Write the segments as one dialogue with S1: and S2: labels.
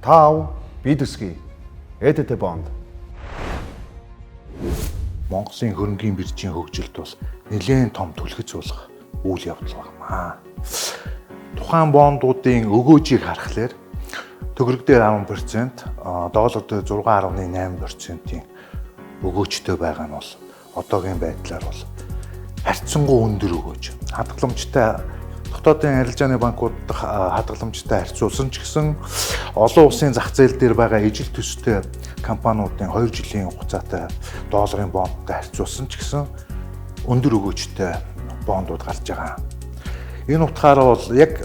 S1: 5 бид өсгий. ЭДТ бонд.
S2: Монголын хөрөнгийн биржийн хөгжилд бол нэлээд том түлхэж болох үйл явдал байна. Тухайн бондуудын өгөөжийг харахаар төгрөг дээр 10%, доллар дээр 6.8%-ийн өгөөжтэй байгаа нь бол одоогийн байдлаар бол харьцангуй өндөр өгөөж. Хадгаламжтай дотоодын арилжааны банкуд хадгаламжтай харьцуулсан ч гэсэн олон улсын зах зээл дээр байгаа ижил төстэй компаниудын 2 жилийн хугацаатай долларын бондтой харьцуулсан ч гэсэн өндөр өгөөжтэй бондууд гарч байгаа. Энэ утгаараа бол яг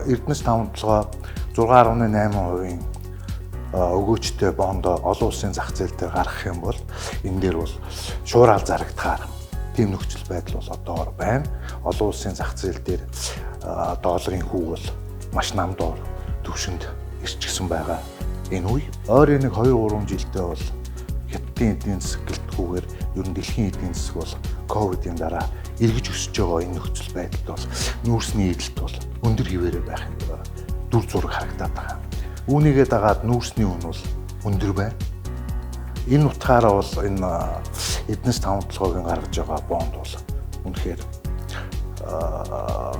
S2: Эрдэнэс тавталгаа 6.8% өгөөжтэй бондо олон улсын зах зээл дээр гаргах юм бол энэ дээр бол шуурал зарагдахаар тийм нөхцөл байдал бол одоор байна. Олон улсын зах зээл дээр долларын хүү бол маш намдуур төвшөнд ирчихсэн байгаа. Энэ үе ойрын 1-2-3 жилдээ бол хятадын эдийн засаг гэлтгүүгээр ер нь дэлхийн эдийн засаг бол ковидын дараа эргэж өсөж байгаа энэ нөхцөл байдалд бол нүүрсний эдэлт бол өндөр хിവэрэ байх дүр зураг харагдаад байгаа. Үүнийгээ дагаад нүүрсний үн бол өндөр байна. Энэ утгаараа бол энэ Эрдэнэс тавталгаагийн гаргаж байгаа бонд бол үнэхээр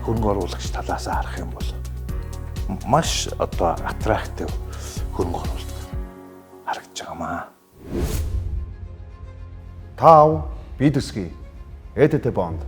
S2: хөрөнгө оруулагч талаас харах юм бол маш одоо аттрактив хөрөнгө оруулалт харагдаж байгаамаа.
S1: 5 бид өсгий. ЭДТ бонд.